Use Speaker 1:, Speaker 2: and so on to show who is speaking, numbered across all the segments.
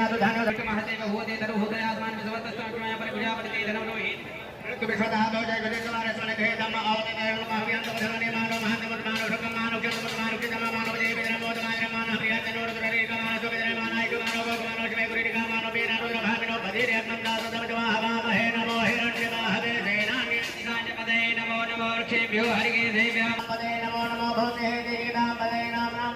Speaker 1: ददातु धान्यो धक्क महते बहुते धरु हुदयात्मान विश्वतस्तमया परिपूजापति धनम रोहित विश्वदातो जय गणेश कुमार स्मरण हे धम्म अवतार महाव्यांत धरणे मानो महात्म मानो रकम मानो के मानो के धम्म मानो देव धर्म मानो मानो प्रिय तनोर रे का मानो सुख धर्म मानो एक मानो भोग मानो शिव गुरु का मानो बेना रो भाविनो बधिर अग्नदास दम जवा हवा महे नमो हिरण्य महवे सेनानि साज पदे नमो नमो ऋषिभ्यो हरिगे देव्यां पदे नमो नमो भवते देवां पदे नमो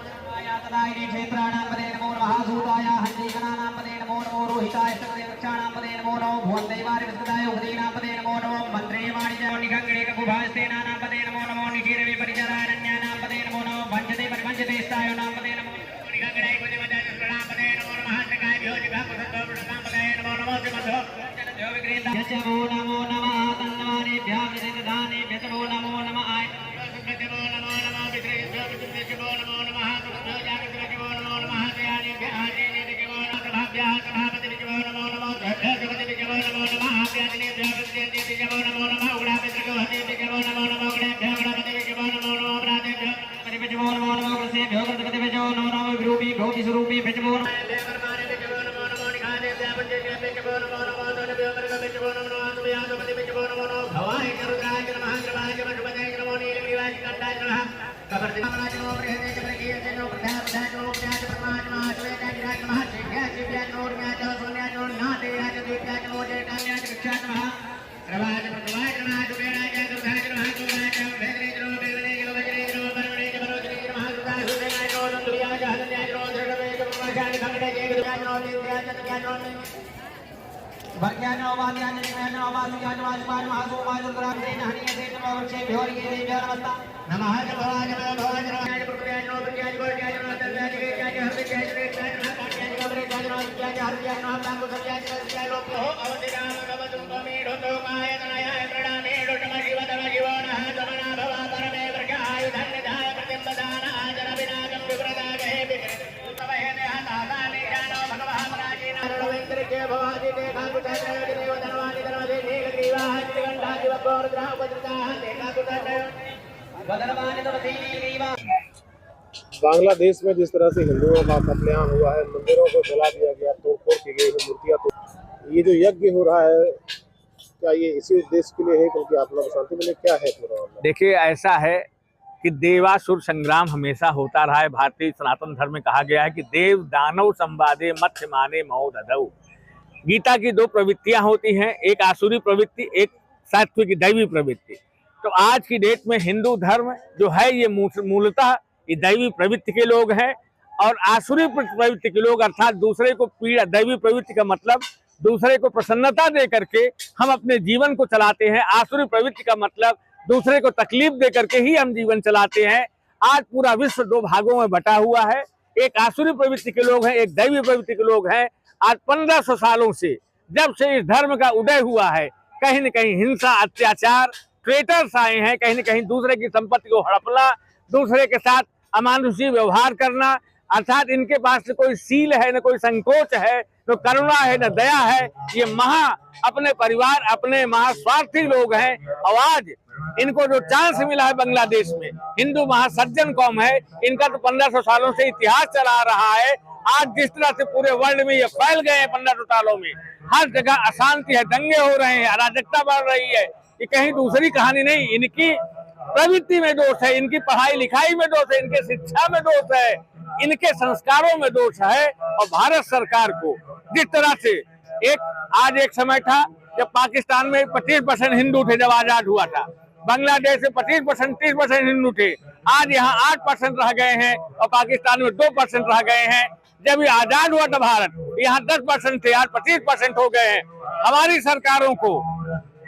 Speaker 1: तदायि क्षेत्राणां पदे नमो नमः सूताय हंसीगणानां पदे नमो नमो रोहिताय सकले वृक्षाणां पदे नमो नमो भुवनदैवाय विस्कदाय उदीनां पदे नमो नमो मंत्रे वाणिज्य निगंगणे ककुभास्तेनानां पदे नमो नमो निशीरवे परिचरारण्यानां पदे नमो नमो भंजते परिभंजते स्थायोनां पदे नमो निगंगणे कुजवदनां पदे नमो नमः सकाय भोजगा कुसत्तोषणां पदे नमो नमो सिमधो जनजो विग्रहीता यचवो नमो नमः तन्नवानेभ्यः विदितदानेभ्यः नमो नमो नमः आय नमो नमो नमः विद्रेभ्यो विद्रेभ्यो नमो नमः सुखदो जागृतो नमो नमः दयानेभ्यः आदिनेभ्यो नमो सभाभ्यः सभापतिभ्यो नमो नमः सभापतिभ्यो नमो नमः आप्यादिनेभ्यः प्रत्येभ्यो नमो नमः उडापेभ्यो हतेभ्यो नमो नमः उडाभ्यो उडापतिभ्यो नमो नमः अपराधेभ्यो परिभ्यो नमो नमः कृष्णेभ्यो कृतपतिभ्यो नमो नमः विरूपी भोगी स्वरूपीभ्यो नमो नमः नमो नमो निखादेभ्यः पंचेभ्यो नमो नमः दोनभ्यो वर्गभ्यो नमो नमः सुभयासुपतिभ्यो नमो नमः भवाय रुद्राय नमः ग्रवाय मधुपते नमो नीलग्रीवाय कंठाय नमः कबर्ति नमः नमो बृहते जबरकीय नमो प्रधान नमो प्रधान परमात्मा श्वेताय नमः शिव्याय शिव्याय नमो न्याय सोन्याय नमो नादेयाय दीप्याय नमो जयकाम्याय विक्षाय नमः प्रभाय प्रभाय नमः दुर्गाय दुर्गाय नमः दुर्गाय भेदरे नमो भेदरे नमो वज्रे नमो परमणे नमो नमः दुर्गाय सुदेनाय नमो नंदुर्याय हरण्याय नमो धर्मवे ब्रह्मचारि खंडे जय दुर्गाय नमो देव्याय दुर्गाय नमो भक्त्यानो वाद्यानो निमयानो वासुयानो वासुमानो आसुमानो दुर्गादेन हरियते नमो वृक्षेभ्यो हरियेभ्यो नमः नमः भवाय भवाय नमः प्रभुयाय नमो प्रज्ञाय गोर्याय नमः तन्याय वेदाय हरियाय वेदाय नमः काट्याय गोर्याय नमः विद्याय हरियाय नमः तांगो सत्याय सत्याय लोको अवतिराम भवतु कमेढो तोमाय तनयाय प्रणामे नमः शिवतम जीवनः तमना भवा परमे वर्गाय धन्यदाय प्रतिम्बदान आजन विनागम विप्रदागे तवहे देहतादानि जानो भगवः पराजीन रवेन्द्रके भवादि देखा
Speaker 2: बांग्लादेश में जिस तरह से हिंदुओं का कत्लेआम हुआ है, मंदिरों को जला दिया गया, तोड़फोड़ की गई है मूर्तियां, तो ये जो यज्ञ हो रहा है क्या ये इसी उद्देश्य के लिए है क्योंकि आप लोग शांति मिले, क्या है पूरा? देखिए, ऐसा है कि देवासुर संग्राम हमेशा होता रहा है। भारतीय सनातन धर्म में कहा गया है कि देव दानव संवादे मत्स्य माने महोदधौ। गीता की दो प्रवृत्तियां होती हैं, एक आसुरी प्रवृत्ति, एक सात्विक दैवी प्रवृत्ति। तो आज की डेट में हिंदू धर्म जो है ये मूलतः ये दैवी प्रवृत्ति के लोग हैं, और आसुरी प्रवृत्ति के लोग अर्थात दूसरे को पीड़ा। दैवी प्रवृत्ति का मतलब दूसरे को प्रसन्नता दे करके हम अपने जीवन को चलाते हैं। आसुरी प्रवृत्ति का मतलब दूसरे को तकलीफ दे करके ही हम जीवन चलाते हैं। आज पूरा विश्व दो भागों में बटा हुआ है, एक आसुरी प्रवृत्ति के लोग हैं, एक दैवी प्रवृत्ति के लोग हैं। आज 1500 सालों से जब से इस धर्म का उदय हुआ है, कहीं न कहीं हिंसा, अत्याचार, ट्रेटर्स आए हैं, कहीं न कहीं दूसरे की संपत्ति को हड़पना, दूसरे के साथ अमानुषी व्यवहार करना, अर्थात इनके पास न कोई सील है, न कोई संकोच है, न करुणा है, न दया है। ये अपने परिवार, अपने महास्वार्थी लोग हैं। और आज इनको जो चांस मिला है बांग्लादेश में, हिंदू महासज्जन कौम है, इनका तो 1500 सालों से इतिहास चला रहा है। आज जिस तरह से पूरे वर्ल्ड में ये फैल गए हैं 1500 सालों में, हर जगह अशांति है, दंगे हो रहे हैं, अराजकता बढ़ रही है। ये कहीं दूसरी कहानी नहीं, इनकी प्रवृत्ति में दोष है, इनकी पढ़ाई लिखाई में दोष है, इनके शिक्षा में दोष है, इनके संस्कारों में दोष है। और भारत सरकार को जिस तरह से आज एक समय था जब पाकिस्तान में 25% हिंदू थे, जब आजाद हुआ था, बांग्लादेश में 25%, 30% हिंदू थे, आज यहाँ 8% रह गए हैं और पाकिस्तान में 2% रह गए हैं। जब ये आजाद हुआ था भारत, यहाँ 10% थे, आज 25% हो गए हैं। हमारी सरकारों को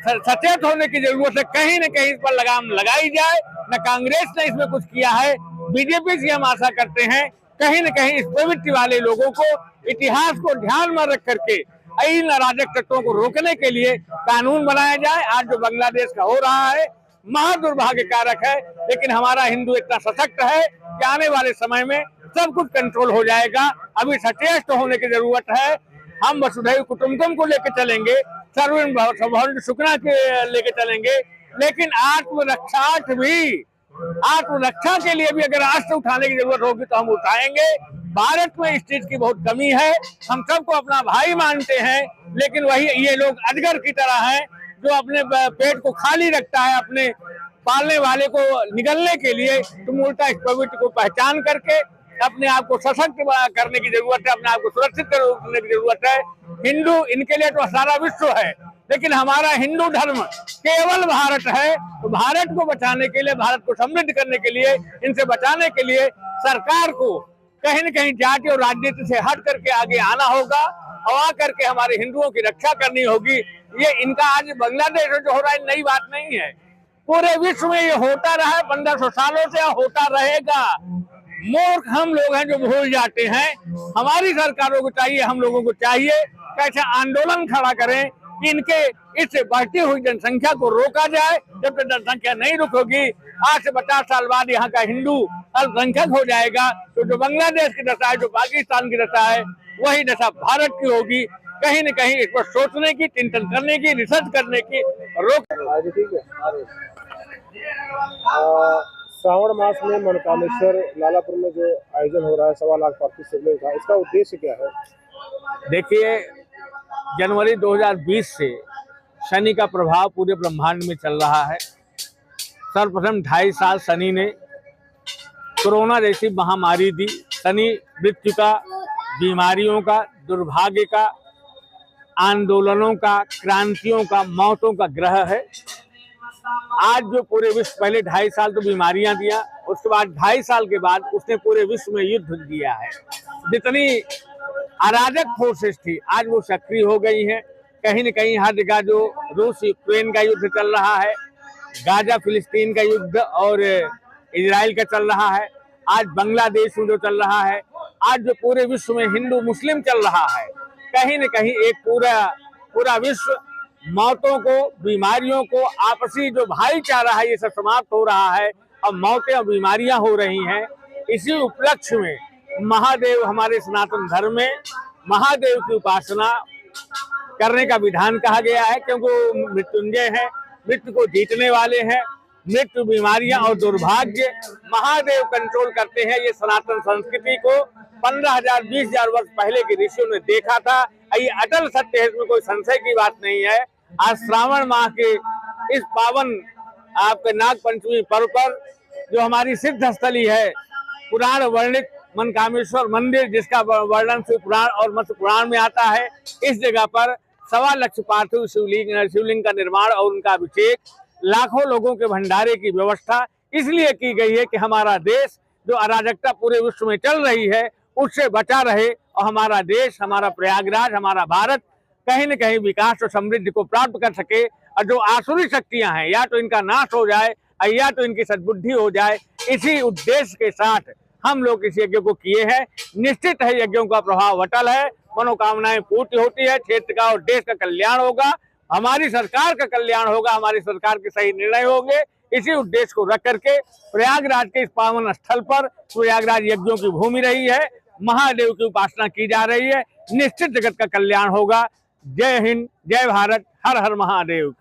Speaker 2: सचेत होने की जरूरत है, कहीं न कहीं इस पर लगाम लगाई जाए। न कांग्रेस ने इसमें कुछ किया है, बीजेपी से हम आशा करते हैं कहीं न कहीं इस प्रवृत्ति वाले लोगों को, इतिहास को ध्यान में रख करके इन अराजक तत्वों को रोकने के लिए कानून बनाया जाए। आज जो बांग्लादेश का हो रहा है महादुर्भाग्य कारक है, लेकिन हमारा हिंदू इतना सशक्त है कि आने वाले समय में सब कुछ कंट्रोल हो जाएगा। अभी सचेत होने की जरूरत है। हम वसुधैव कुटुंबकम को लेकर चलेंगे, सर्वभौम सुखना के लेके चलेंगे, लेकिन आत्मरक्षा के लिए भी अगर अस्त्र उठाने की जरूरत होगी तो हम उठाएंगे।
Speaker 3: भारत में इस चीज की बहुत कमी है। हम सबको अपना भाई मानते हैं, लेकिन वही ये लोग अजगर की तरह हैं जो अपने पेट को खाली रखता है अपने पालने वाले को निगलने के लिए। तो मूलतः इस प्रवृत्ति को पहचान करके अपने आप को सशक्त करने की जरूरत है, अपने आप को सुरक्षित करने की जरूरत है। हिंदू इनके लिए तो सारा विश्व है, लेकिन हमारा हिंदू धर्म केवल भारत है। तो भारत को बचाने के लिए, भारत को समृद्ध करने के लिए, इनसे बचाने के लिए सरकार को कहीं न कहीं जाति और राजनीति से हट करके आगे आना होगा और आकर के हमारे हिंदुओं की रक्षा करनी होगी। ये इनका आज बांग्लादेश में जो हो रहा है नई बात नहीं है, पूरे विश्व में ये होता रहा है 1500 सालों से, होता रहेगा। मूर्ख हम लोग हैं जो भूल जाते हैं। हमारी सरकारों को चाहिए, हम लोगों को चाहिए कैसे आंदोलन खड़ा करें कि इनके इस बढ़ती हुई जनसंख्या को रोका जाए। जब तक जनसंख्या नहीं रुकेगी, आज से 50 साल बाद यहाँ का हिंदू अल्पसंख्यक हो जाएगा। तो जो बांग्लादेश की दशा है, जो पाकिस्तान की दशा है, वही दशा भारत की होगी। कहीं न कहीं इस पर सोचने की, चिंतन करने की, रिसर्च करने की रोक।
Speaker 2: ठीक है। श्रावण मास में मनकामेश्वर लालापुर में जो आयोजन हो रहा है 1.25 लाख पार्थी शिवलिंग का, इसका उद्देश्य क्या है?
Speaker 3: देखिए, जनवरी 2020 से शनि का प्रभाव पूरे ब्रह्मांड में चल रहा है। सर्वप्रथम 2.5 साल शनि ने कोरोना जैसी महामारी दी। शनि मृत्यु का, बीमारियों का, दुर्भाग्य का, आंदोलनों का, क्रांतियों का, मौतों का ग्रह है। आज जो पूरे विश्व, पहले 2.5 साल तो बीमारियां दिया, उसके बाद 2.5 साल के बाद उसने पूरे विश्व में युद्ध दिया है। जितनी अराजक फोर्सेस थी आज वो सक्रिय हो गई हैं। कहीं न कहीं हर जगह जो रूस यूक्रेन का युद्ध चल रहा है, गाजा फिलिस्तीन का युद्ध और इजराइल का चल रहा है, आज बांग्लादेश में जो चल रहा है, आज जो पूरे विश्व में हिंदू मुस्लिम चल रहा है, कहीं न कहीं एक पूरा विश्व मौतों को, बीमारियों को, आपसी जो भाईचारा है, ये सब समाप्त हो रहा है और मौतें और बीमारियां हो रही हैं। इसी उपलक्ष्य में महादेव, हमारे सनातन धर्म में महादेव की उपासना करने का विधान कहा गया है, क्योंकि वो मृत्युंजय है, मृत्यु को जीतने वाले हैं। मृत्यु, बीमारियां और दुर्भाग्य महादेव कंट्रोल करते हैं। ये सनातन संस्कृति को 15,000 20,000 वर्ष पहले के ऋषियों ने देखा था। ये अटल सत्य है, इसमें कोई संशय की बात नहीं है। आज श्रावण माह के इस पावन आपके नाग पंचमी पर्व पर जो हमारी सिद्ध स्थली है, पुराण वर्णित मनकामेश्वर मंदिर, जिसका वर्णन शिव पुराण और मत्स्य पुराण में आता है, इस जगह पर 1.25 लाख पार्थिव शिवलिंग का निर्माण और उनका अभिषेक, लाखों लोगों के भंडारे की व्यवस्था इसलिए की गई है कि हमारा देश जो अराजकता पूरे विश्व में चल रही है उससे बचा रहे और हमारा देश, हमारा प्रयागराज, हमारा भारत कहीं न कहीं विकास और समृद्धि को प्राप्त कर सके। और जो आसुरी शक्तियां हैं, या तो इनका नाश हो जाए या तो इनकी सद्बुद्धि हो जाए। इसी उद्देश्य के साथ हम लोग इस यज्ञ को किए हैं। निश्चित है यज्ञों का प्रभाव अटल है, मनोकामनाएं पूर्ति होती है, क्षेत्र का और देश का कल्याण होगा, हमारी सरकार का कल्याण होगा, हमारी सरकार के सही निर्णय होंगे। इसी उद्देश्य को रख करके प्रयागराज के इस पावन स्थल पर, प्रयागराज यज्ञों की भूमि रही है, महादेव की उपासना की जा रही है। निश्चित जगत का कल्याण होगा। जय हिंद, जय भारत, हर हर महादेव।